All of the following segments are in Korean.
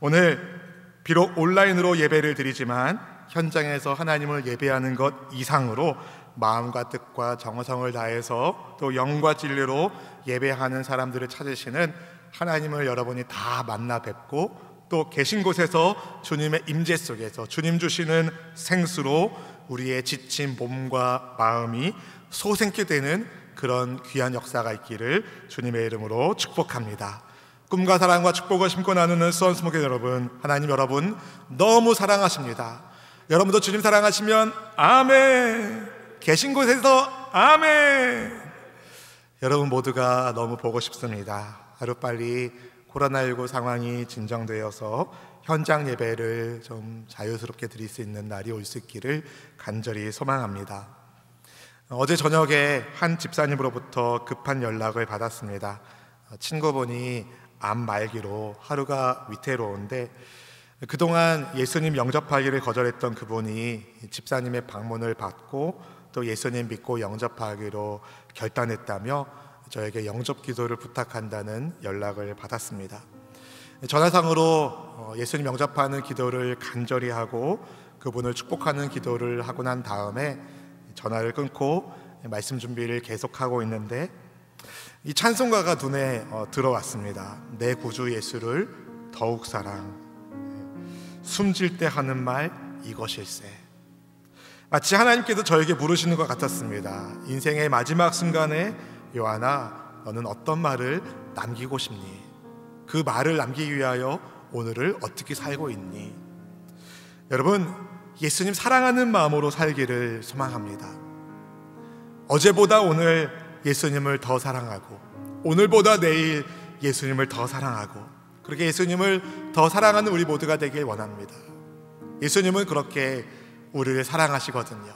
오늘 비록 온라인으로 예배를 드리지만 현장에서 하나님을 예배하는 것 이상으로 마음과 뜻과 정성을 다해서 또 영과 진리로 예배하는 사람들을 찾으시는 하나님을 여러분이 다 만나 뵙고 또 계신 곳에서 주님의 임재 속에서 주님 주시는 생수로 우리의 지친 몸과 마음이 소생케 되는 그런 귀한 역사가 있기를 주님의 이름으로 축복합니다. 꿈과 사랑과 축복을 심고 나누는 수원스모계 여러분, 하나님 여러분 너무 사랑하십니다. 여러분도 주님 사랑하시면 아멘, 계신 곳에서 아멘. 여러분 모두가 너무 보고 싶습니다. 하루빨리 코로나19 상황이 진정되어서 현장 예배를 좀 자유스럽게 드릴 수 있는 날이 올 수 있기를 간절히 소망합니다. 어제 저녁에 한 집사님으로부터 급한 연락을 받았습니다. 친구분이 암 말기로 하루가 위태로운데 그동안 예수님 영접하기를 거절했던 그분이 집사님의 방문을 받고 또 예수님 믿고 영접하기로 결단했다며 저에게 영접 기도를 부탁한다는 연락을 받았습니다. 전화상으로 예수님 영접하는 기도를 간절히 하고 그분을 축복하는 기도를 하고 난 다음에 전화를 끊고 말씀 준비를 계속하고 있는데 이 찬송가가 눈에 들어왔습니다. 내 구주 예수를 더욱 사랑, 숨질 때 하는 말 이것일세. 마치 하나님께서 저에게 물으시는 것 같았습니다. 인생의 마지막 순간에 요한아, 너는 어떤 말을 남기고 싶니? 그 말을 남기기 위하여 오늘을 어떻게 살고 있니? 여러분, 예수님 사랑하는 마음으로 살기를 소망합니다. 어제보다 오늘 예수님을 더 사랑하고 오늘보다 내일 예수님을 더 사랑하고 그렇게 예수님을 더 사랑하는 우리 모두가 되길 원합니다. 예수님은 그렇게 우리를 사랑하시거든요.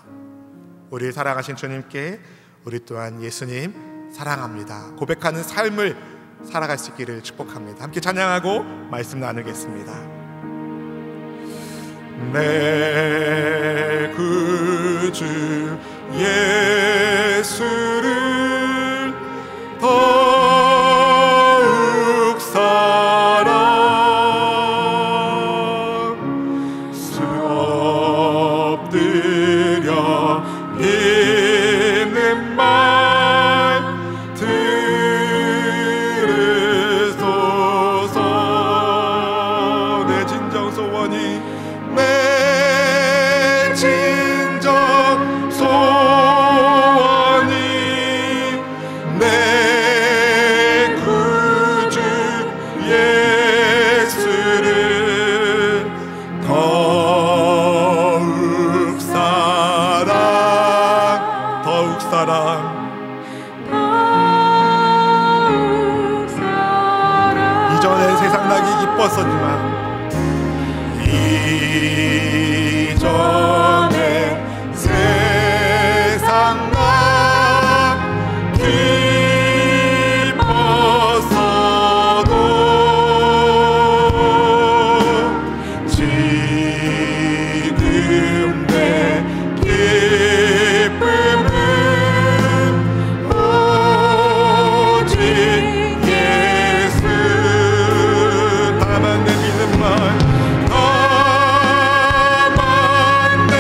우리를 사랑하신 주님께 우리 또한 예수님 사랑합니다 고백하는 삶을 살아갈 수 있기를 축복합니다. 함께 찬양하고 말씀 나누겠습니다. 내 구주 예수를 더욱 사랑, 수 엎드려 믿는 말 들으소서. 내 진정 소원이 내 진정 소원이 내 구주 예수를 더욱 사랑, 더욱 사랑. 이전엔 세상 나기 기뻤었지만 이전엔 세상 나 기뻤어도 지금 내 기쁨은 오직 예수. 다만 내 믿는 말, 다만 내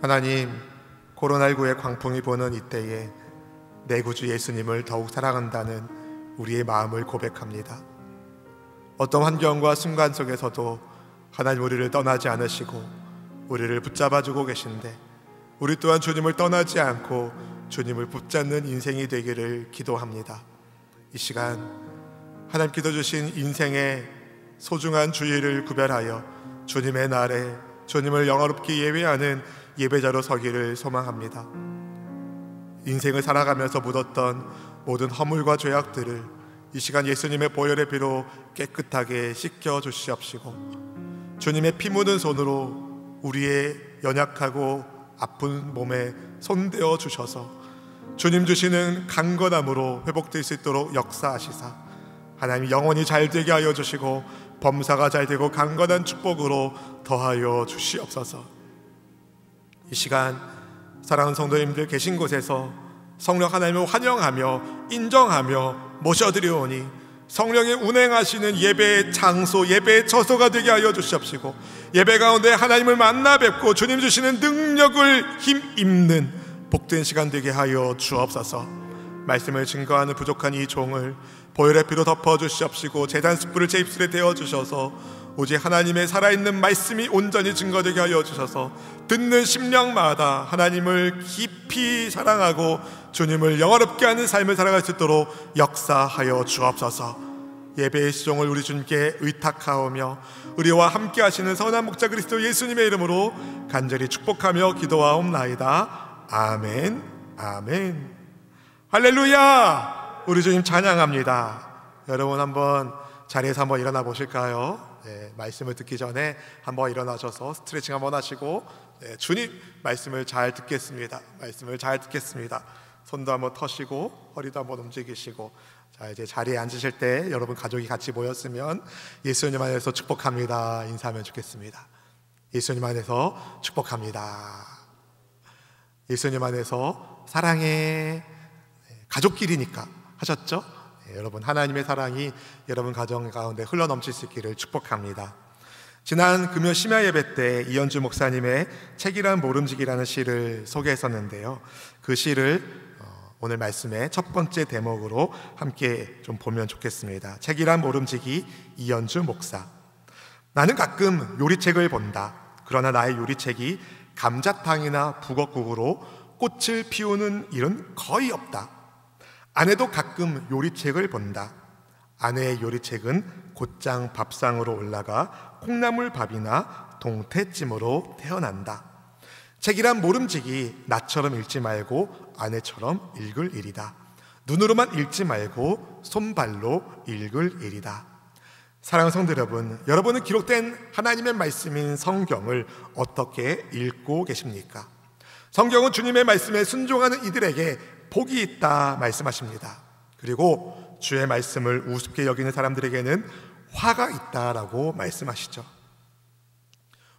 하나님, 코로나19의 광풍이 부는 이때에 내 구주 예수님을 더욱 사랑한다는 우리의 마음을 고백합니다. 어떤 환경과 순간 속에서도 하나님 우리를 떠나지 않으시고 우리를 붙잡아주고 계신데, 우리 또한 주님을 떠나지 않고 주님을 붙잡는 인생이 되기를 기도합니다. 이 시간 하나님께서 주신 인생의 소중한 주일을 구별하여 주님의 날에 주님을 영화롭게 예배하는 예배자로 서기를 소망합니다. 인생을 살아가면서 묻었던 모든 허물과 죄악들을 이 시간 예수님의 보혈의 피로 깨끗하게 씻겨 주시옵시고, 주님의 피 묻은 손으로 우리의 연약하고 아픈 몸에 손대어 주셔서 주님 주시는 강건함으로 회복될 수 있도록 역사하시사 하나님 영혼이 잘 되게 하여 주시고 범사가 잘 되고 강건한 축복으로 더하여 주시옵소서. 이 시간 사랑하는 성도님들 계신 곳에서 성령 하나님을 환영하며 인정하며 모셔드리오니 성령의 운행하시는 예배의 장소, 예배의 처소가 되게 하여 주시옵시고, 예배 가운데 하나님을 만나 뵙고 주님 주시는 능력을 힘입는 복된 시간 되게 하여 주옵소서. 말씀을 증거하는 부족한 이 종을 보혈의 피로 덮어 주시옵시고, 제단 숯불을 제 입술에 대어 주셔서 오직 하나님의 살아있는 말씀이 온전히 증거되게 하여 주셔서 듣는 심령마다 하나님을 깊이 사랑하고 주님을 영화롭게 하는 삶을 살아갈 수 있도록 역사하여 주옵소서. 예배의 시종을 우리 주님께 의탁하오며 우리와 함께 하시는 선한 목자 그리스도 예수님의 이름으로 간절히 축복하며 기도하옵나이다. 아멘, 아멘. 할렐루야. 우리 주님 찬양합니다. 여러분 한번 자리에서 한번 일어나 보실까요? 네, 말씀을 듣기 전에 한번 일어나셔서 스트레칭 한번 하시고, 네, 주님 말씀을 잘 듣겠습니다. 말씀을 잘 듣겠습니다. 손도 한번 터시고 허리도 한번 움직이시고, 자 이제 자리에 앉으실 때 여러분 가족이 같이 모였으면 예수님 안에서 축복합니다 인사하면 좋겠습니다. 예수님 안에서 축복합니다. 예수님 안에서 사랑해. 가족끼리니까 하셨죠? 네, 여러분 하나님의 사랑이 여러분 가정 가운데 흘러넘칠 수 있기를 축복합니다. 지난 금요 심야 예배 때 이현주 목사님의 책이란 모름지기라는 시를 소개했었는데요, 그 시를 오늘 말씀의 첫 번째 대목으로 함께 좀 보면 좋겠습니다. 책이란 모름지기, 이현주 목사. 나는 가끔 요리책을 본다. 그러나 나의 요리책이 감자탕이나 북엇국으로 꽃을 피우는 일은 거의 없다. 아내도 가끔 요리책을 본다. 아내의 요리책은 곧장 밥상으로 올라가 콩나물밥이나 동태찜으로 태어난다. 책이란 모름지기, 나처럼 읽지 말고 아내처럼 읽을 일이다. 눈으로만 읽지 말고 손발로 읽을 일이다. 사랑하는 성도 여러분, 여러분은 기록된 하나님의 말씀인 성경을 어떻게 읽고 계십니까? 성경은 주님의 말씀에 순종하는 이들에게 복이 있다 말씀하십니다. 그리고 주의 말씀을 우습게 여기는 사람들에게는 화가 있다라고 말씀하시죠.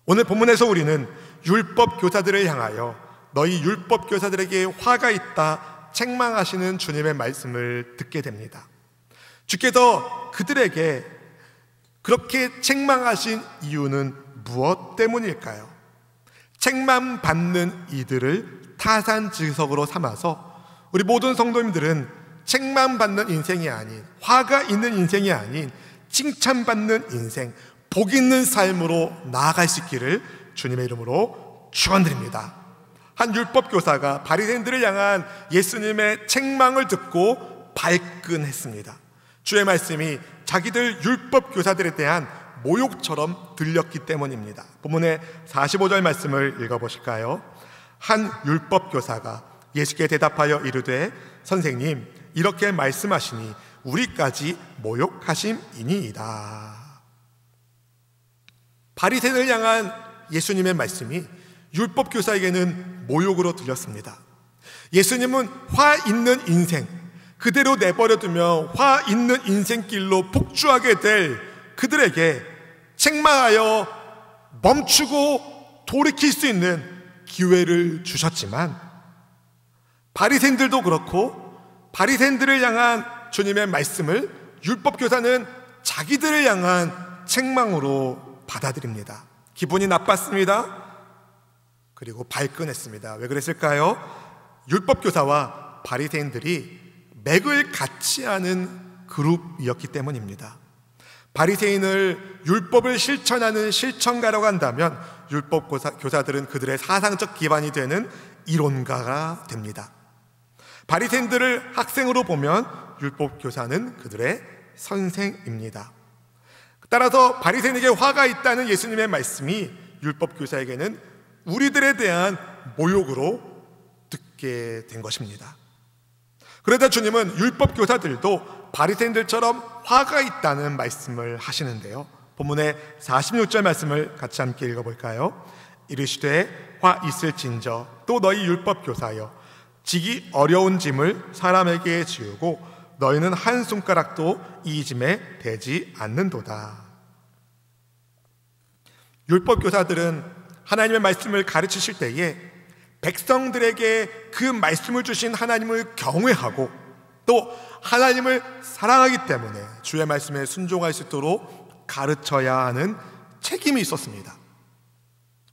오늘 본문에서 우리는 율법 교사들을 향하여 너희 율법 교사들에게 화가 있다 책망하시는 주님의 말씀을 듣게 됩니다. 주께서 그들에게 그렇게 책망하신 이유는 무엇 때문일까요? 책망받는 이들을 타산지석으로 삼아서 우리 모든 성도님들은 책망받는 인생이 아닌, 화가 있는 인생이 아닌 칭찬받는 인생, 복 있는 삶으로 나아갈 수 있기를 주님의 이름으로 축원드립니다. 한 율법 교사가 바리새인들을 향한 예수님의 책망을 듣고 발끈했습니다. 주의 말씀이 자기들 율법 교사들에 대한 모욕처럼 들렸기 때문입니다. 본문의 45절 말씀을 읽어보실까요? 한 율법 교사가 예수께 대답하여 이르되 선생님, 이렇게 말씀하시니 우리까지 모욕하심이니이다. 바리새인을 향한 예수님의 말씀이 율법 교사에게는 모욕으로 들렸습니다. 예수님은 화 있는 인생, 그대로 내버려두며 화 있는 인생길로 폭주하게 될 그들에게 책망하여 멈추고 돌이킬 수 있는 기회를 주셨지만, 바리새인들도 그렇고 바리새인들을 향한 주님의 말씀을 율법 교사는 자기들을 향한 책망으로 받아들입니다. 기분이 나빴습니다. 그리고 발끈했습니다. 왜 그랬을까요? 율법교사와 바리새인들이 맥을 같이 하는 그룹이었기 때문입니다. 바리새인을 율법을 실천하는 실천가라고 한다면 율법교사들은 그들의 사상적 기반이 되는 이론가가 됩니다. 바리새인들을 학생으로 보면 율법교사는 그들의 선생입니다. 따라서 바리새인에게 화가 있다는 예수님의 말씀이 율법교사에게는 우리들에 대한 모욕으로 듣게 된 것입니다. 그러다 주님은 율법교사들도 바리새인들처럼 화가 있다는 말씀을 하시는데요, 본문의 46절 말씀을 같이 함께 읽어볼까요? 이르시되 화 있을진저 또 너희 율법교사여 지기 어려운 짐을 사람에게 지우고 너희는 한 손가락도 이 짐에 대지 않는도다. 율법교사들은 하나님의 말씀을 가르치실 때에 백성들에게 그 말씀을 주신 하나님을 경외하고 또 하나님을 사랑하기 때문에 주의 말씀에 순종할 수 있도록 가르쳐야 하는 책임이 있었습니다.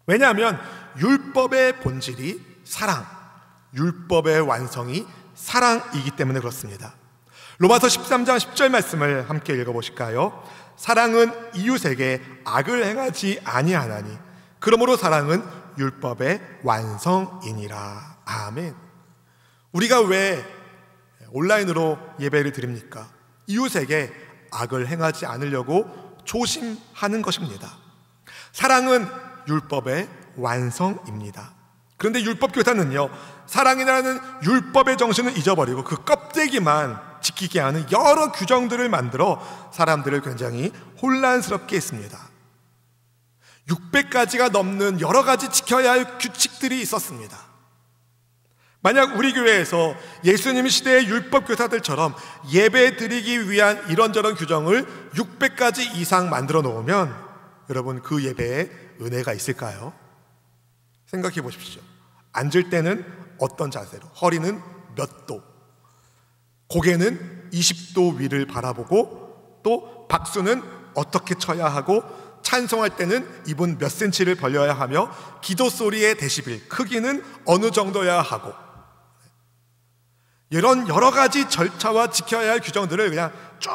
왜냐하면 율법의 본질이 사랑, 율법의 완성이 사랑이기 때문에 그렇습니다. 로마서 13장 10절 말씀을 함께 읽어보실까요? 사랑은 이웃에게 악을 행하지 아니하나니 그러므로 사랑은 율법의 완성이니라. 아멘. 우리가 왜 온라인으로 예배를 드립니까? 이웃에게 악을 행하지 않으려고 조심하는 것입니다. 사랑은 율법의 완성입니다. 그런데 율법교사는요, 사랑이라는 율법의 정신을 잊어버리고 그 껍데기만 지키게 하는 여러 규정들을 만들어 사람들을 굉장히 혼란스럽게 했습니다. 600가지가 넘는 여러 가지 지켜야 할 규칙들이 있었습니다. 만약 우리 교회에서 예수님 시대의 율법교사들처럼 예배 드리기 위한 이런저런 규정을 600가지 이상 만들어 놓으면 여러분 그 예배에 은혜가 있을까요? 생각해 보십시오. 앉을 때는 어떤 자세로, 허리는 몇 도, 고개는 20도 위를 바라보고 또 박수는 어떻게 쳐야 하고 찬송할 때는 입은 몇 센치를 벌려야 하며 기도 소리의 데시벨 크기는 어느 정도여야 하고, 이런 여러 가지 절차와 지켜야 할 규정들을 그냥 쭉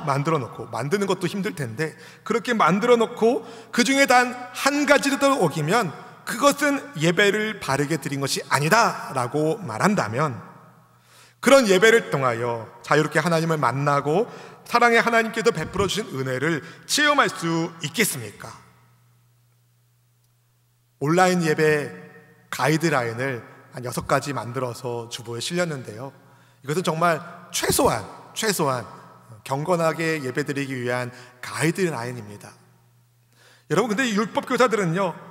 만들어 놓고, 만드는 것도 힘들 텐데 그렇게 만들어 놓고 그 중에 단 한 가지라도 어기면 그것은 예배를 바르게 드린 것이 아니다 라고 말한다면, 그런 예배를 통하여 자유롭게 하나님을 만나고 사랑의 하나님께서 베풀어 주신 은혜를 체험할 수 있겠습니까? 온라인 예배 가이드라인을 한 6가지 만들어서 주보에 실렸는데요, 이것은 정말 최소한 경건하게 예배드리기 위한 가이드라인입니다. 여러분, 근데 율법교사들은요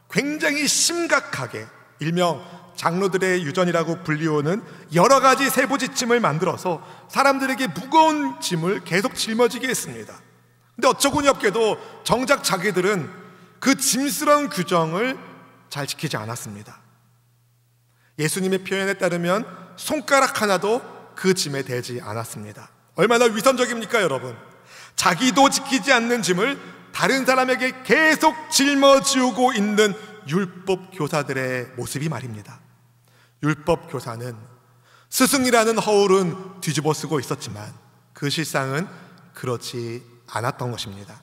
굉장히 심각하게 일명 장로들의 유전이라고 불리우는 여러 가지 세부지침을 만들어서 사람들에게 무거운 짐을 계속 짊어지게 했습니다. 근데 어처구니 없게도 정작 자기들은 그 짐스러운 규정을 잘 지키지 않았습니다. 예수님의 표현에 따르면 손가락 하나도 그 짐에 대지 않았습니다. 얼마나 위선적입니까, 여러분? 자기도 지키지 않는 짐을 다른 사람에게 계속 짊어지우고 있는 율법 교사들의 모습이 말입니다. 율법 교사는 스승이라는 허울은 뒤집어 쓰고 있었지만 그 실상은 그렇지 않았던 것입니다.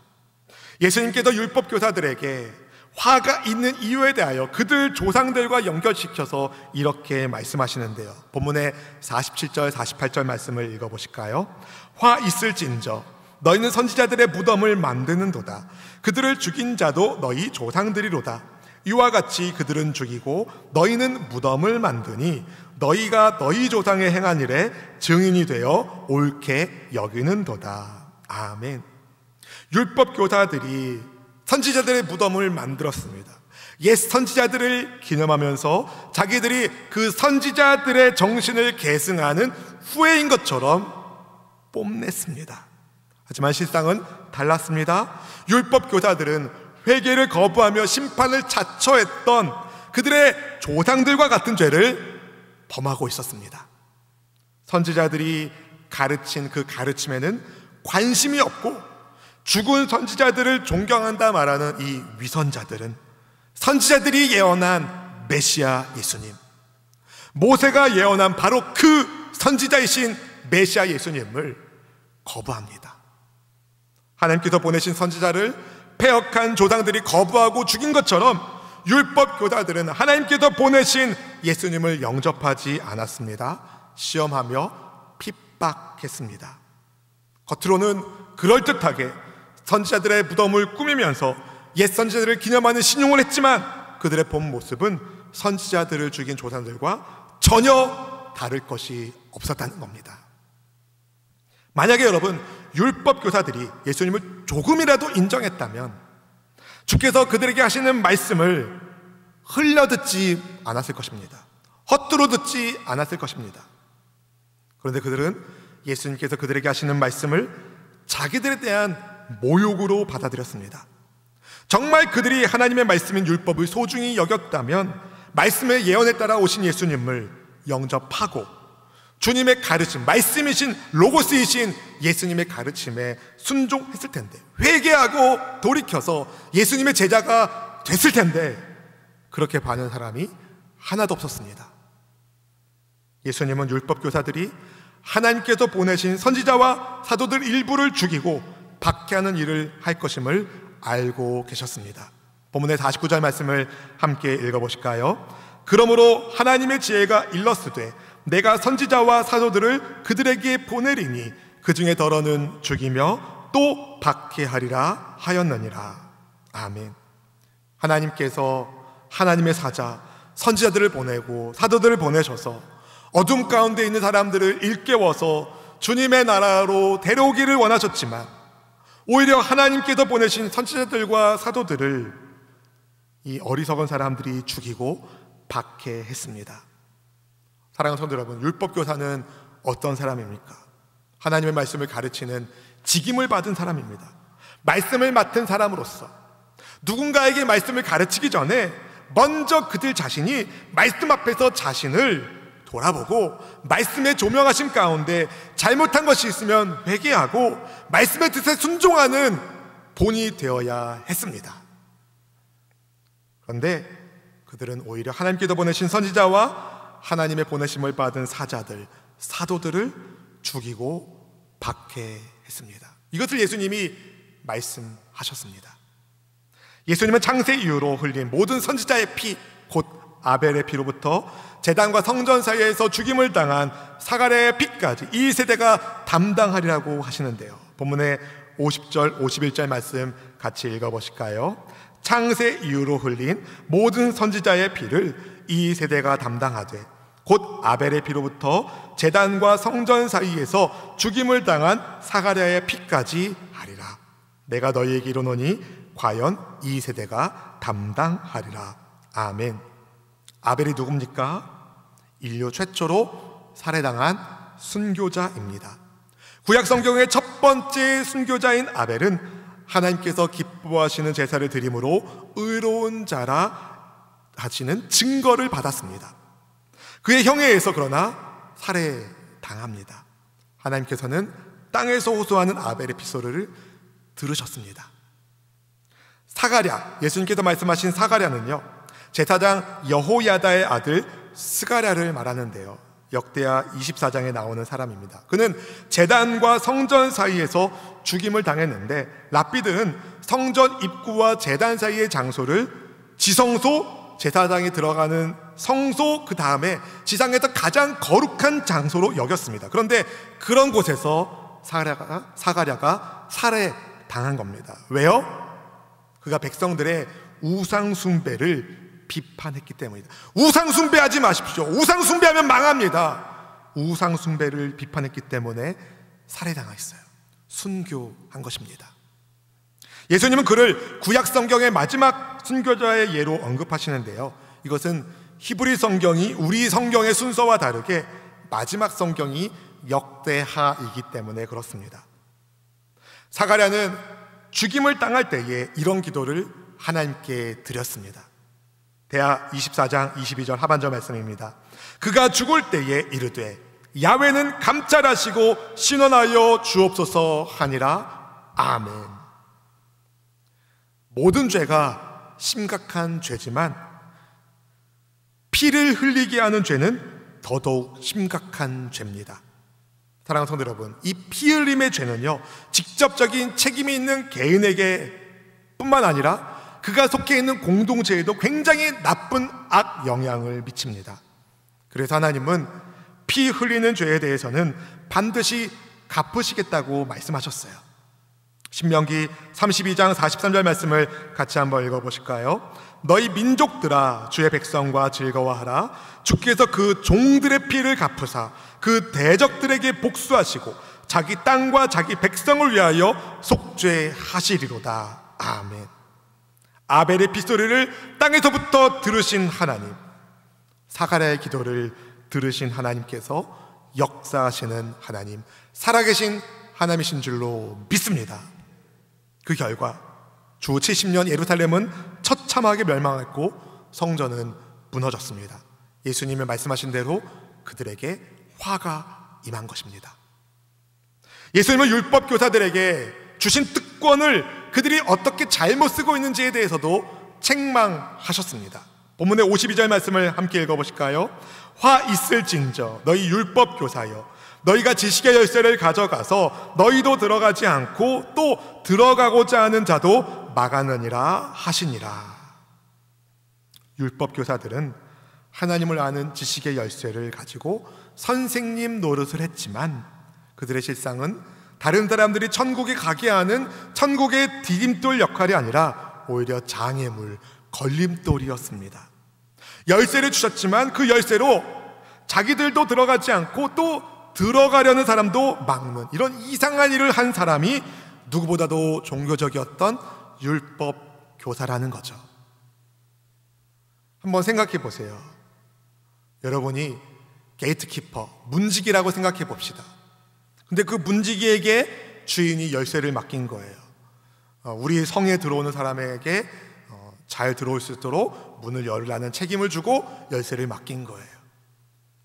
예수님께서 율법 교사들에게 화가 있는 이유에 대하여 그들 조상들과 연결시켜서 이렇게 말씀하시는데요, 본문의 47절 48절 말씀을 읽어보실까요? 화 있을진저 너희는 선지자들의 무덤을 만드는도다. 그들을 죽인 자도 너희 조상들이로다. 이와 같이 그들은 죽이고 너희는 무덤을 만드니 너희가 너희 조상의 행한 일에 증인이 되어 옳게 여기는도다. 아멘. 율법 교사들이 선지자들의 무덤을 만들었습니다. 옛 선지자들을 기념하면서 자기들이 그 선지자들의 정신을 계승하는 후예인 것처럼 뽐냈습니다. 하지만 실상은 달랐습니다. 율법 교사들은 회개를 거부하며 심판을 자처했던 그들의 조상들과 같은 죄를 범하고 있었습니다. 선지자들이 가르친 그 가르침에는 관심이 없고 죽은 선지자들을 존경한다 말하는 이 위선자들은 선지자들이 예언한 메시아 예수님, 모세가 예언한 바로 그 선지자이신 메시아 예수님을 거부합니다. 하나님께서 보내신 선지자를 패역한 조상들이 거부하고 죽인 것처럼 율법 교사들은 하나님께서 보내신 예수님을 영접하지 않았습니다. 시험하며 핍박했습니다. 겉으로는 그럴듯하게 선지자들의 무덤을 꾸미면서 옛 선지자들을 기념하는 신용을 했지만 그들의 본 모습은 선지자들을 죽인 조상들과 전혀 다를 것이 없었다는 겁니다. 만약에 여러분, 율법 교사들이 예수님을 조금이라도 인정했다면 주께서 그들에게 하시는 말씀을 흘려듣지 않았을 것입니다. 헛두루 듣지 않았을 것입니다. 그런데 그들은 예수님께서 그들에게 하시는 말씀을 자기들에 대한 모욕으로 받아들였습니다. 정말 그들이 하나님의 말씀인 율법을 소중히 여겼다면 말씀의 예언에 따라 오신 예수님을 영접하고 주님의 가르침, 말씀이신 로고스이신 예수님의 가르침에 순종했을 텐데, 회개하고 돌이켜서 예수님의 제자가 됐을 텐데 그렇게 반은 사람이 하나도 없었습니다. 예수님은 율법 교사들이 하나님께서 보내신 선지자와 사도들 일부를 죽이고 박해하는 일을 할 것임을 알고 계셨습니다. 본문의 49절 말씀을 함께 읽어보실까요? 그러므로 하나님의 지혜가 일렀으되 내가 선지자와 사도들을 그들에게 보내리니 그 중에 더러는 죽이며 또 박해하리라 하였느니라. 아멘. 하나님께서 하나님의 사자 선지자들을 보내고 사도들을 보내셔서 어둠 가운데 있는 사람들을 일깨워서 주님의 나라로 데려오기를 원하셨지만 오히려 하나님께서 보내신 선지자들과 사도들을 이 어리석은 사람들이 죽이고 박해했습니다. 사랑하는 성도 여러분, 율법교사는 어떤 사람입니까? 하나님의 말씀을 가르치는 직임을 받은 사람입니다. 말씀을 맡은 사람으로서 누군가에게 말씀을 가르치기 전에 먼저 그들 자신이 말씀 앞에서 자신을 돌아보고 말씀의 조명하심 가운데 잘못한 것이 있으면 회개하고 말씀의 뜻에 순종하는 본이 되어야 했습니다. 그런데 그들은 오히려 하나님께서 보내신 선지자와 하나님의 보내심을 받은 사자들, 사도들을 죽이고 박해했습니다. 이것을 예수님이 말씀하셨습니다. 예수님은 창세 이후로 흘린 모든 선지자의 피, 곧 아벨의 피로부터 제단과 성전 사이에서 죽임을 당한 사가랴의 피까지 이 세대가 담당하리라고 하시는데요. 본문의 50절, 51절 말씀 같이 읽어보실까요? 창세 이후로 흘린 모든 선지자의 피를 이 세대가 담당하되 곧 아벨의 피로부터 제단과 성전 사이에서 죽임을 당한 사가랴의 피까지 하리라. 내가 너희에게 이르노니 과연 이 세대가 담당하리라. 아멘. 아벨이 누굽니까? 인류 최초로 살해당한 순교자입니다. 구약 성경의 첫 번째 순교자인 아벨은 하나님께서 기뻐하시는 제사를 드림으로 의로운 자라 하시는 증거를 받았습니다. 그의 형에 의해서 그러나 살해당합니다. 하나님께서는 땅에서 호소하는 아벨의 피소리를 들으셨습니다. 사가랴, 예수님께서 말씀하신 사가랴는요, 제사장 여호야다의 아들 스가랴를 말하는데요, 역대하 24장에 나오는 사람입니다. 그는 제단과 성전 사이에서 죽임을 당했는데 랍비드는 성전 입구와 제단 사이의 장소를 지성소, 제사장이 들어가는 성소, 그 다음에 지상에서 가장 거룩한 장소로 여겼습니다. 그런데 그런 곳에서 사가랴가 살해당한 겁니다. 왜요? 그가 백성들의 우상 숭배를 비판했기 때문이다. 우상 숭배하지 마십시오. 우상 숭배하면 망합니다. 우상 숭배를 비판했기 때문에 살해당했어요. 순교한 것입니다. 예수님은 그를 구약 성경의 마지막 순교자의 예로 언급하시는데요, 이것은 히브리 성경이 우리 성경의 순서와 다르게 마지막 성경이 역대하이기 때문에 그렇습니다. 사가랴는 죽임을 당할 때에 이런 기도를 하나님께 드렸습니다. 대하 24장 22절 하반절 말씀입니다. 그가 죽을 때에 이르되 야훼는 감찰하시고 신원하여 주옵소서 하니라. 아멘. 모든 죄가 심각한 죄지만 피를 흘리게 하는 죄는 더더욱 심각한 죄입니다. 사랑하는 성도 여러분, 이 피 흘림의 죄는요, 직접적인 책임이 있는 개인에게 뿐만 아니라 그가 속해 있는 공동체에도 굉장히 나쁜 악 영향을 미칩니다. 그래서 하나님은 피 흘리는 죄에 대해서는 반드시 갚으시겠다고 말씀하셨어요. 신명기 32장 43절 말씀을 같이 한번 읽어보실까요? 너희 민족들아, 주의 백성과 즐거워하라. 주께서 그 종들의 피를 갚으사 그 대적들에게 복수하시고 자기 땅과 자기 백성을 위하여 속죄하시리로다. 아멘. 아벨의 핏소리를 땅에서부터 들으신 하나님, 사가랴의 기도를 들으신 하나님께서 역사하시는 하나님, 살아계신 하나님이신 줄로 믿습니다. 그 결과 주 70년 예루살렘은 처참하게 멸망했고 성전은 무너졌습니다. 예수님이 말씀하신 대로 그들에게 화가 임한 것입니다. 예수님은 율법 교사들에게 주신 특권을 그들이 어떻게 잘못 쓰고 있는지에 대해서도 책망하셨습니다. 본문의 52절 말씀을 함께 읽어보실까요? 화 있을진저 너희 율법 교사여, 너희가 지식의 열쇠를 가져가서 너희도 들어가지 않고 또 들어가고자 하는 자도 막아느니라 하시니라. 율법 교사들은 하나님을 아는 지식의 열쇠를 가지고 선생님 노릇을 했지만 그들의 실상은 다른 사람들이 천국에 가게 하는 천국의 디딤돌 역할이 아니라 오히려 장애물, 걸림돌이었습니다. 열쇠를 주셨지만 그 열쇠로 자기들도 들어가지 않고 또 들어가려는 사람도 막는 이런 이상한 일을 한 사람이 누구보다도 종교적이었던 율법 교사라는 거죠. 한번 생각해 보세요. 여러분이 게이트키퍼, 문지기라고 생각해 봅시다. 근데 그 문지기에게 주인이 열쇠를 맡긴 거예요. 우리 성에 들어오는 사람에게 잘 들어올 수 있도록 문을 열라는 책임을 주고 열쇠를 맡긴 거예요.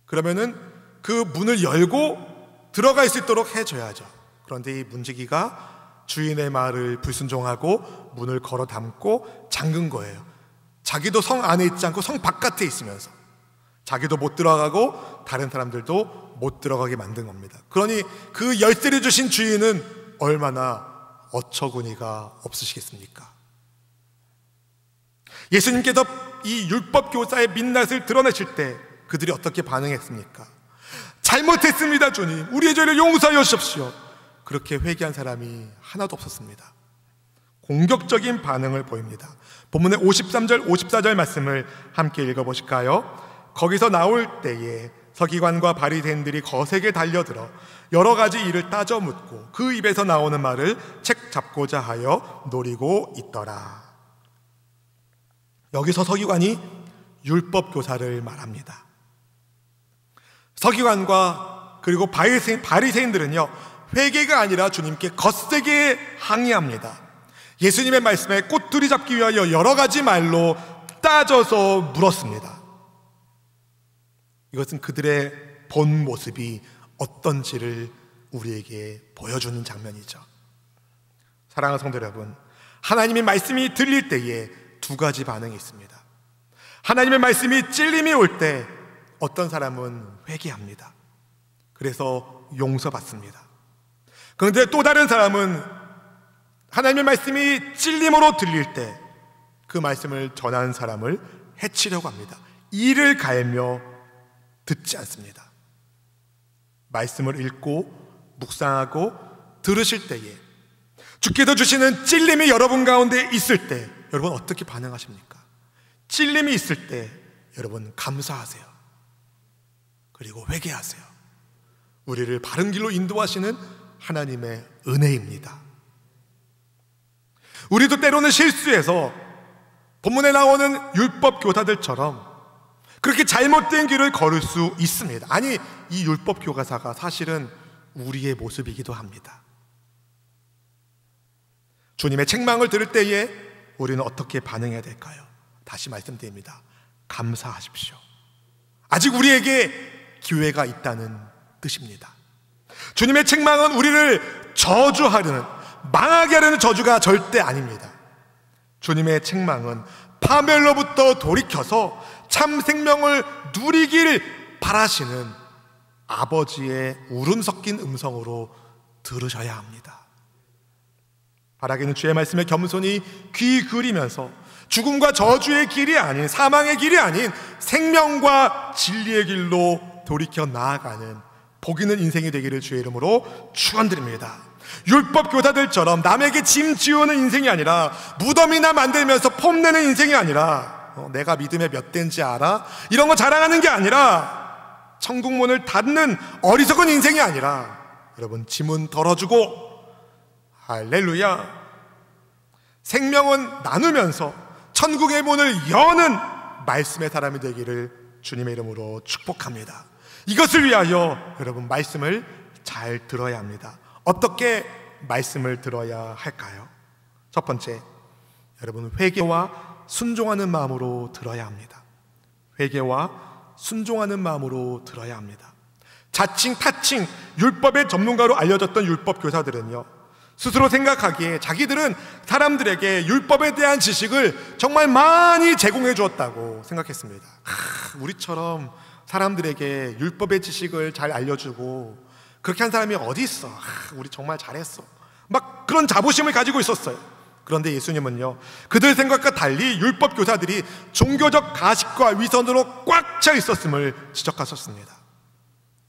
그러면은 그 문을 열고 들어갈 수 있도록 해줘야죠. 그런데 이 문지기가 주인의 말을 불순종하고 문을 걸어 닫고 잠근 거예요. 자기도 성 안에 있지 않고 성 바깥에 있으면서 자기도 못 들어가고 다른 사람들도 못 들어가게 만든 겁니다. 그러니 그 열쇠를 주신 주인은 얼마나 어처구니가 없으시겠습니까? 예수님께서 이 율법 교사의 민낯을 드러내실 때 그들이 어떻게 반응했습니까? 잘못했습니다, 주님. 우리의 죄를 용서하여 주십시오. 그렇게 회개한 사람이 하나도 없었습니다. 공격적인 반응을 보입니다. 본문의 53절, 54절 말씀을 함께 읽어보실까요? 거기서 나올 때에 서기관과 바리새인들이 거세게 달려들어 여러 가지 일을 따져 묻고 그 입에서 나오는 말을 책 잡고자 하여 노리고 있더라. 여기서 서기관이 율법 교사를 말합니다. 서기관과 그리고 바리새인들은요, 회개가 아니라 주님께 거세게 항의합니다. 예수님의 말씀에 꼬투리 잡기 위하여 여러 가지 말로 따져서 물었습니다. 이것은 그들의 본 모습이 어떤지를 우리에게 보여주는 장면이죠. 사랑하는 성도 여러분, 하나님의 말씀이 들릴 때에 두 가지 반응이 있습니다. 하나님의 말씀이 찔림이 올 때 어떤 사람은 회개합니다. 그래서 용서받습니다. 그런데 또 다른 사람은 하나님의 말씀이 찔림으로 들릴 때 그 말씀을 전하는 사람을 해치려고 합니다. 이를 갈며 듣지 않습니다. 말씀을 읽고 묵상하고 들으실 때에 주께서 주시는 찔림이 여러분 가운데 있을 때 여러분 어떻게 반응하십니까? 찔림이 있을 때 여러분 감사하세요. 그리고 회개하세요. 우리를 바른 길로 인도하시는 하나님의 은혜입니다. 우리도 때로는 실수해서 본문에 나오는 율법 교사들처럼 그렇게 잘못된 길을 걸을 수 있습니다. 아니, 이 율법 교사가 사실은 우리의 모습이기도 합니다. 주님의 책망을 들을 때에 우리는 어떻게 반응해야 될까요? 다시 말씀드립니다. 감사하십시오. 아직 우리에게 기회가 있다는 뜻입니다. 주님의 책망은 우리를 저주하려는, 망하게 하려는 저주가 절대 아닙니다. 주님의 책망은 파멸로부터 돌이켜서 참 생명을 누리길 바라시는 아버지의 울음 섞인 음성으로 들으셔야 합니다. 바라기는 주의 말씀에 겸손히 귀 기울이면서 죽음과 저주의 길이 아닌, 사망의 길이 아닌 생명과 진리의 길로 돌이켜 나아가는 복 있는 인생이 되기를 주의 이름으로 축원드립니다. 율법 교사들처럼 남에게 짐 지우는 인생이 아니라, 무덤이나 만들면서 폼내는 인생이 아니라, 내가 믿음의 몇 대인지 알아? 이런 거 자랑하는 게 아니라, 천국문을 닫는 어리석은 인생이 아니라, 여러분, 짐은 덜어주고, 할렐루야, 생명은 나누면서 천국의 문을 여는 말씀의 사람이 되기를 주님의 이름으로 축복합니다. 이것을 위하여 여러분, 말씀을 잘 들어야 합니다. 어떻게 말씀을 들어야 할까요? 첫 번째, 여러분, 회개와 순종하는 마음으로 들어야 합니다. 회개와 순종하는 마음으로 들어야 합니다. 자칭 타칭 율법의 전문가로 알려졌던 율법 교사들은요, 스스로 생각하기에 자기들은 사람들에게 율법에 대한 지식을 정말 많이 제공해 주었다고 생각했습니다. 우리처럼 사람들에게 율법의 지식을 잘 알려주고 그렇게 한 사람이 어디 있어? 우리 정말 잘했어. 막 그런 자부심을 가지고 있었어요. 그런데 예수님은요, 그들 생각과 달리 율법 교사들이 종교적 가식과 위선으로 꽉 차 있었음을 지적하셨습니다.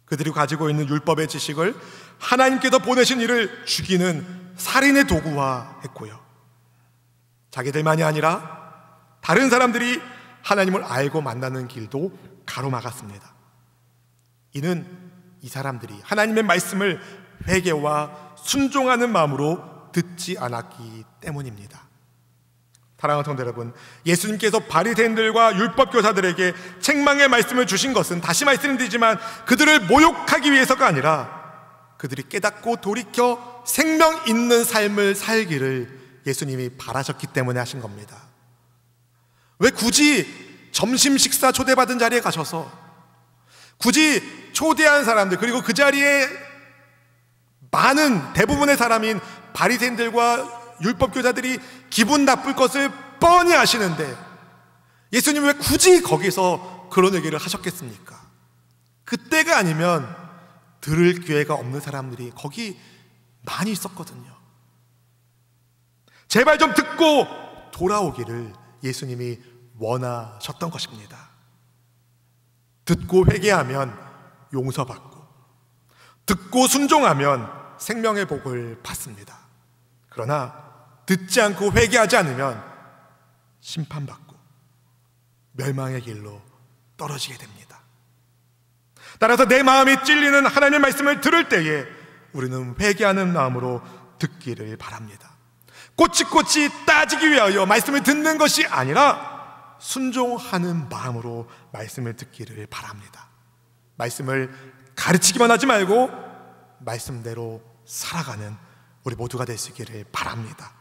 그들이 가지고 있는 율법의 지식을 하나님께서 보내신 이를 죽이는 살인의 도구화했고요, 자기들만이 아니라 다른 사람들이 하나님을 알고 만나는 길도 가로막았습니다. 이는 이 사람들이 하나님의 말씀을 회개와 순종하는 마음으로 듣지 않았기 때문입니다. 사랑하는 성도 여러분, 예수님께서 바리새인들과 율법 교사들에게 책망의 말씀을 주신 것은, 다시 말씀드리지만, 그들을 모욕하기 위해서가 아니라 그들이 깨닫고 돌이켜 생명 있는 삶을 살기를 예수님이 바라셨기 때문에 하신 겁니다. 왜 굳이 점심 식사 초대받은 자리에 가셔서 굳이 초대한 사람들, 그리고 그 자리에 많은 대부분의 사람인 바리새인들과 율법교사들이 기분 나쁠 것을 뻔히 아시는데 예수님이 왜 굳이 거기서 그런 얘기를 하셨겠습니까? 그때가 아니면 들을 기회가 없는 사람들이 거기 많이 있었거든요. 제발 좀 듣고 돌아오기를 예수님이 원하셨던 것입니다. 듣고 회개하면 용서받고, 듣고 순종하면 생명의 복을 받습니다. 그러나 듣지 않고 회개하지 않으면 심판받고 멸망의 길로 떨어지게 됩니다. 따라서 내 마음이 찔리는 하나님의 말씀을 들을 때에 우리는 회개하는 마음으로 듣기를 바랍니다. 꼬치꼬치 따지기 위하여 말씀을 듣는 것이 아니라 순종하는 마음으로 말씀을 듣기를 바랍니다. 말씀을 가르치기만 하지 말고 말씀대로 살아가는 우리 모두가 될 수 있기를 바랍니다.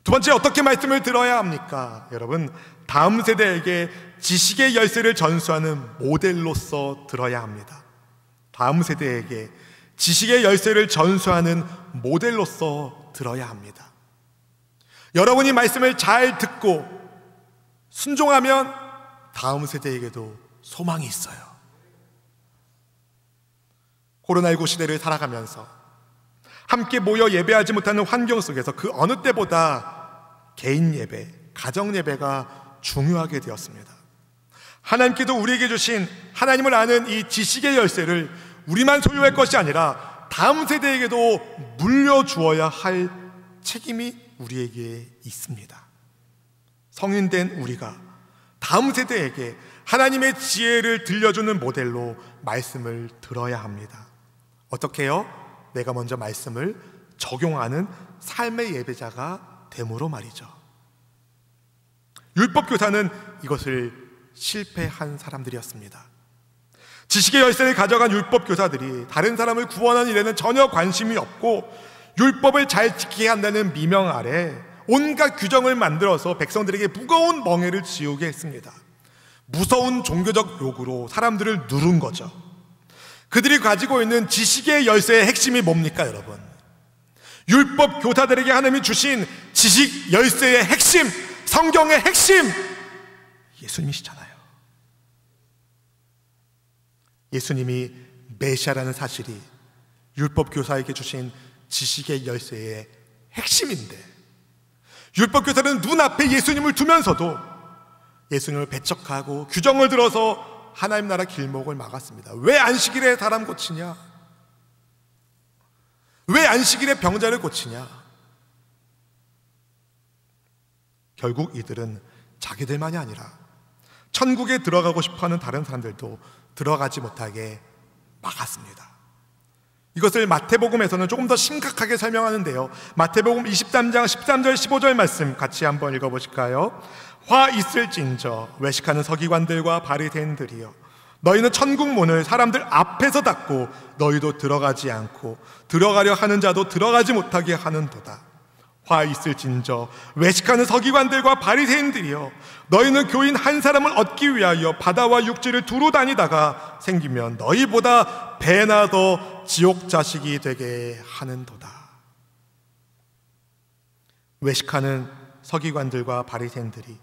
두 번째, 어떻게 말씀을 들어야 합니까? 여러분, 다음 세대에게 지식의 열쇠를 전수하는 모델로서 들어야 합니다. 다음 세대에게 지식의 열쇠를 전수하는 모델로서 들어야 합니다. 여러분이 말씀을 잘 듣고 순종하면 다음 세대에게도 소망이 있어요. 코로나19 시대를 살아가면서 함께 모여 예배하지 못하는 환경 속에서 그 어느 때보다 개인 예배, 가정 예배가 중요하게 되었습니다. 하나님께도 우리에게 주신 하나님을 아는 이 지식의 열쇠를 우리만 소유할 것이 아니라 다음 세대에게도 물려주어야 할 책임이 우리에게 있습니다. 성인된 우리가 다음 세대에게 하나님의 지혜를 들려주는 모델로 말씀을 들어야 합니다. 어떻게 해요? 내가 먼저 말씀을 적용하는 삶의 예배자가 됨으로 말이죠. 율법교사는 이것을 실패한 사람들이었습니다. 지식의 열쇠를 가져간 율법교사들이 다른 사람을 구원하는 일에는 전혀 관심이 없고 율법을 잘 지켜야 한다는 미명 아래 온갖 규정을 만들어서 백성들에게 무거운 멍에를 지우게 했습니다. 무서운 종교적 요구로 사람들을 누른 거죠. 그들이 가지고 있는 지식의 열쇠의 핵심이 뭡니까, 여러분? 율법 교사들에게 하나님이 주신 지식 열쇠의 핵심, 성경의 핵심 예수님이시잖아요. 예수님이 메시아라는 사실이 율법 교사에게 주신 지식의 열쇠의 핵심인데, 율법 교사는 눈앞에 예수님을 두면서도 예수님을 배척하고 규정을 들어서 하나님 나라 길목을 막았습니다. 왜 안식일에 사람 고치냐? 왜 안식일에 병자를 고치냐? 결국 이들은 자기들만이 아니라 천국에 들어가고 싶어하는 다른 사람들도 들어가지 못하게 막았습니다. 이것을 마태복음에서는 조금 더 심각하게 설명하는데요, 마태복음 23장 13절 15절 말씀 같이 한번 읽어보실까요? 화 있을진저 외식하는 서기관들과 바리새인들이여, 너희는 천국 문을 사람들 앞에서 닫고 너희도 들어가지 않고 들어가려 하는 자도 들어가지 못하게 하는도다. 화 있을진저 외식하는 서기관들과 바리새인들이여, 너희는 교인 한 사람을 얻기 위하여 바다와 육지를 두루 다니다가 생기면 너희보다 배나 더 지옥 자식이 되게 하는도다. 외식하는 서기관들과 바리새인들이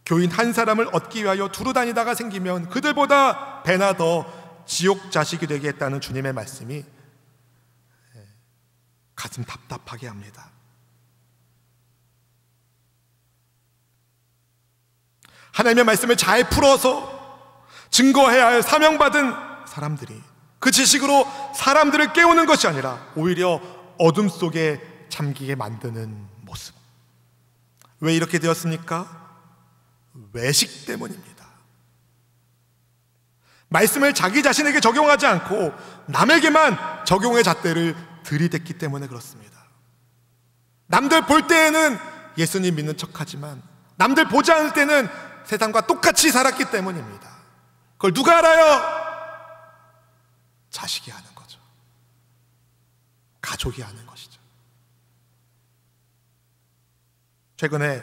교인 한 사람을 얻기 위하여 두루 다니다가 생기면 그들보다 배나 더 지옥 자식이 되게 했다는 주님의 말씀이 가슴 답답하게 합니다. 하나님의 말씀을 잘 풀어서 증거해야 할 사명받은 사람들이 그 지식으로 사람들을 깨우는 것이 아니라 오히려 어둠 속에 잠기게 만드는 모습. 왜 이렇게 되었습니까? 외식 때문입니다. 말씀을 자기 자신에게 적용하지 않고 남에게만 적용의 잣대를 들이댔기 때문에 그렇습니다. 남들 볼 때에는 예수님 믿는 척하지만 남들 보지 않을 때는 세상과 똑같이 살았기 때문입니다. 그걸 누가 알아요? 자식이 아는 거죠. 가족이 아는 것이죠. 최근에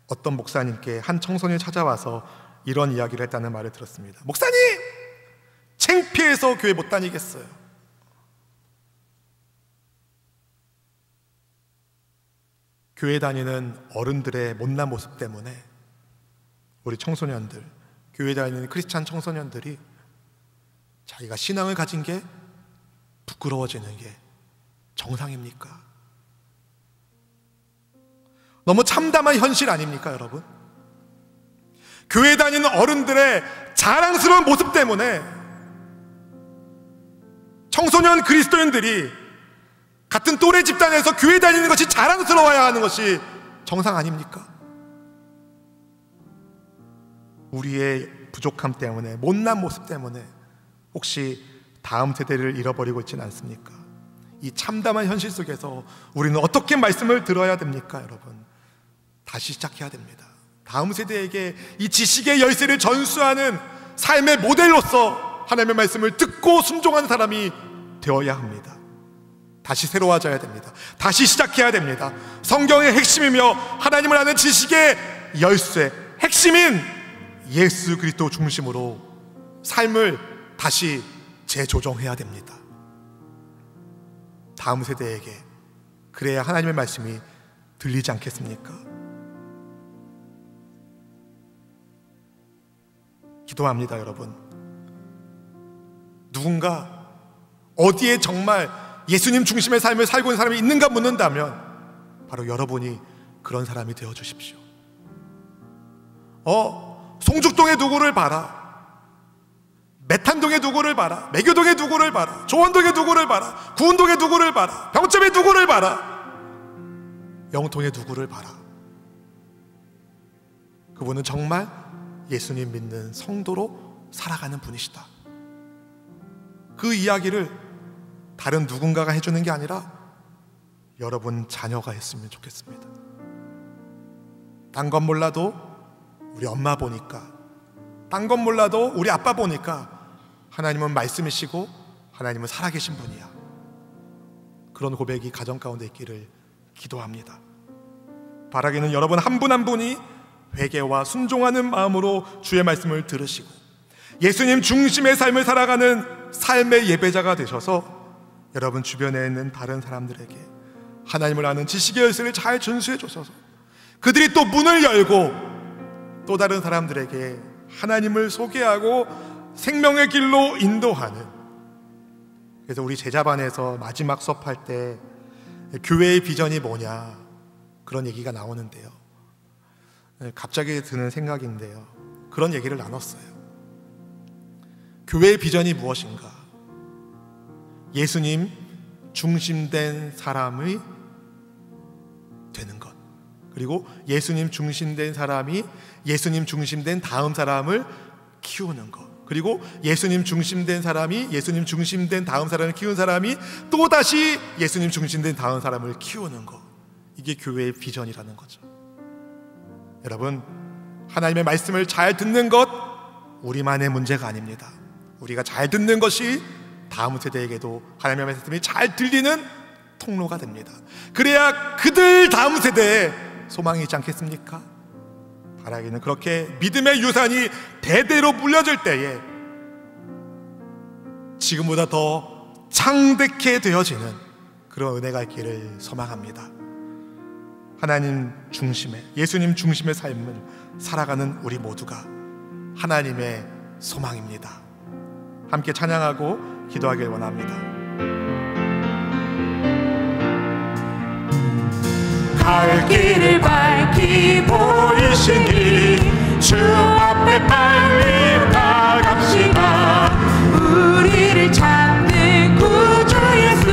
어떤 목사님께 한 청소년이 찾아와서 이런 이야기를 했다는 말을 들었습니다. 목사님! 창피해서 교회 못 다니겠어요. 교회 다니는 어른들의 못난 모습 때문에 우리 청소년들, 교회 다니는 크리스찬 청소년들이 자기가 신앙을 가진 게 부끄러워지는 게 정상입니까? 너무 참담한 현실 아닙니까, 여러분? 교회 다니는 어른들의 자랑스러운 모습 때문에 청소년 그리스도인들이 같은 또래 집단에서 교회 다니는 것이 자랑스러워야 하는 것이 정상 아닙니까? 우리의 부족함 때문에, 못난 모습 때문에 혹시 다음 세대를 잃어버리고 있지는 않습니까? 이 참담한 현실 속에서 우리는 어떻게 말씀을 들어야 됩니까, 여러분? 다시 시작해야 됩니다. 다음 세대에게 이 지식의 열쇠를 전수하는 삶의 모델로서 하나님의 말씀을 듣고 순종하는 사람이 되어야 합니다. 다시 새로워져야 됩니다. 다시 시작해야 됩니다. 성경의 핵심이며 하나님을 아는 지식의 열쇠, 핵심인 예수 그리스도 중심으로 삶을 다시 재조정해야 됩니다. 다음 세대에게 그래야 하나님의 말씀이 들리지 않겠습니까? 기도합니다, 여러분. 누군가 어디에 정말 예수님 중심의 삶을 살고 있는 사람이 있는가 묻는다면 바로 여러분이 그런 사람이 되어주십시오. 송죽동의 누구를 봐라, 메탄동의 누구를 봐라, 매교동의 누구를 봐라, 조원동의 누구를 봐라, 구운동의 누구를 봐라, 병점의 누구를 봐라, 영통의 누구를 봐라. 그분은 정말 예수님 믿는 성도로 살아가는 분이시다. 그 이야기를 다른 누군가가 해주는 게 아니라 여러분 자녀가 했으면 좋겠습니다. 딴 건 몰라도 우리 엄마 보니까, 딴 건 몰라도 우리 아빠 보니까 하나님은 말씀이시고 하나님은 살아계신 분이야. 그런 고백이 가정 가운데 있기를 기도합니다. 바라기는 여러분 한 분 한 분이 회개와 순종하는 마음으로 주의 말씀을 들으시고 예수님 중심의 삶을 살아가는 삶의 예배자가 되셔서 여러분 주변에 있는 다른 사람들에게 하나님을 아는 지식의 열쇠를 잘 전수해 주셔서 그들이 또 문을 열고 또 다른 사람들에게 하나님을 소개하고 생명의 길로 인도하는, 그래서 우리 제자반에서 마지막 수업할 때 교회의 비전이 뭐냐 그런 얘기가 나오는데요, 갑자기 드는 생각인데요, 그런 얘기를 나눴어요. 교회의 비전이 무엇인가? 예수님 중심된 사람이 되는 것, 그리고 예수님 중심된 사람이 예수님 중심된 다음 사람을 키우는 것, 그리고 예수님 중심된 사람이 예수님 중심된 다음 사람을 키운 사람이 또다시 예수님 중심된 다음 사람을 키우는 것, 이게 교회의 비전이라는 거죠. 여러분, 하나님의 말씀을 잘 듣는 것 우리만의 문제가 아닙니다. 우리가 잘 듣는 것이 다음 세대에게도 하나님의 말씀이 잘 들리는 통로가 됩니다. 그래야 그들 다음 세대에 소망이 있지 않겠습니까? 바라기는 그렇게 믿음의 유산이 대대로 물려질 때에 지금보다 더 창대케 되어지는 그런 은혜가 있기를 소망합니다. 하나님 중심의, 예수님 중심의 삶을 살아가는 우리 모두가 하나님의 소망입니다. 함께 찬양하고 기도하길 원합니다. 갈 길을 밝히 보이시니 주 앞에 빨리 나갑시다. 우리를 찾는 구주 예수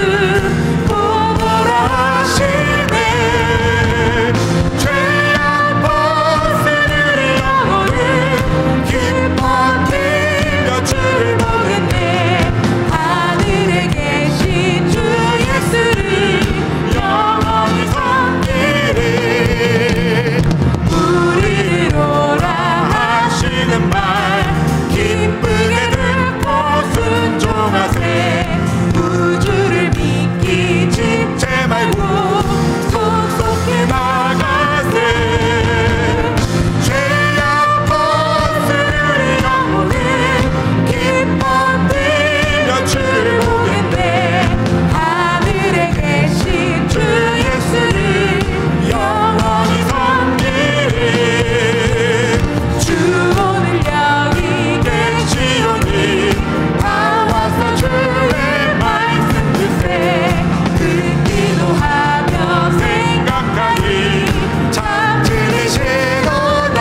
보라 하시네. 죄악 벗으리 영혼은 기뻐 뛰며 주를 보겠네. 하늘에 계신 주 예수를 영원히 우리를 오라 하시는 말 기쁘게 듣고 순종하세. 우주를 믿기 지체 말고 속속히 나가세. 죄악 벗으리 영혼은 기뻐 뛰며 주를 보겠네. 하늘에 계신 주 예수를 영원히 주 오늘 여기 계시오니 다 와서 주의 말씀 듣세. 듣기도 하며 생각하니 참 들으시도다.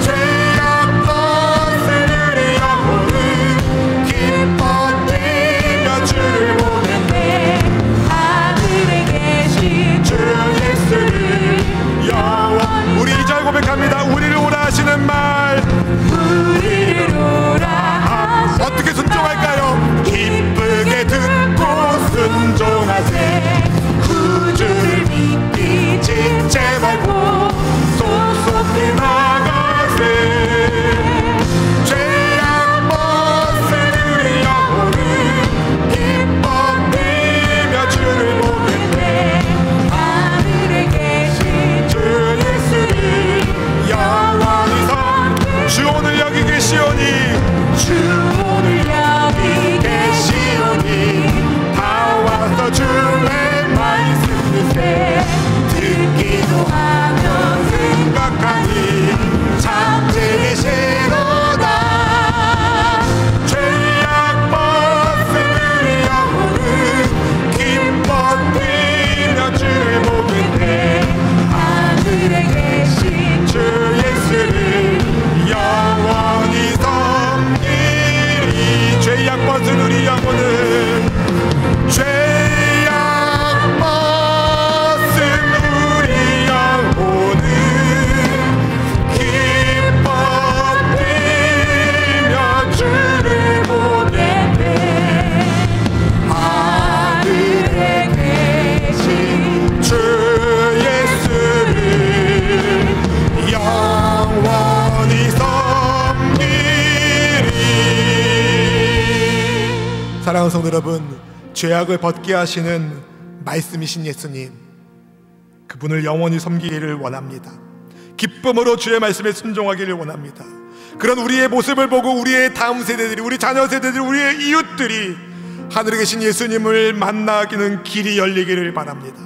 죄악 벗으리 영혼은 기뻐 뛰며 주를 보겠네. 하늘에 계신 주 예수를 영원히. 우리 2절 고백합니다. 우리를 오라 하시는 말, 우리를 오라 하시는 어떻게 순종할까요? 기쁘게 듣고 순종하세. 구주를 믿기 지체 말고 속속히 나가세. 죄악 벗으리 영혼은 기뻐 뛰며 주를 보겠네. 하늘에 계신 주 예수를 영원히 섬기리. 주 오늘 여기 계시오니 주 오늘 여기 계시오니 다 와서 주의 말씀 듣세. 듣기도 하며 생각하니 참 들으시도다. 죄악 벗으리 영혼은 기뻐 뛰며 주를 보겠네. 하늘에 계신 주 예수를 영원히 섬기리. 죄악 벗은 우리 영혼은, 죄악 벗은 우리 영혼은 기뻐 뛰며 주를 보겠네. 하늘에 계신 주 예수를 영원히 섬기리. 사랑하는 성도 여러분, 죄악을 벗게 하시는 말씀이신 예수님, 그분을 영원히 섬기기를 원합니다. 기쁨으로 주의 말씀에 순종하기를 원합니다. 그런 우리의 모습을 보고 우리의 다음 세대들이, 우리 자녀 세대들이, 우리의 이웃들이 하늘에 계신 예수님을 만나기는 길이 열리기를 바랍니다.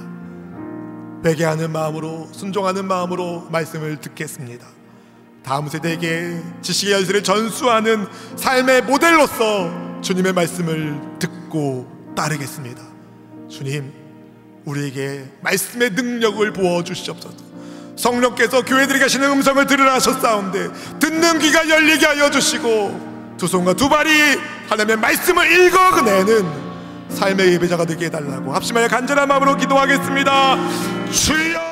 매개하는 마음으로, 순종하는 마음으로 말씀을 듣겠습니다. 다음 세대에게 지식의 열쇠를 전수하는 삶의 모델로서 주님의 말씀을 듣고 따르겠습니다. 주님, 우리에게 말씀의 능력을 부어주시옵소서. 성령께서 교회들이 가시는 음성을 들으라 하셨사온데 듣는 귀가 열리게 하여 주시고 두 손과 두 발이 하나님의 말씀을 읽어내는 삶의 예배자가 되게 해달라고 합심하여 간절한 마음으로 기도하겠습니다. 주여.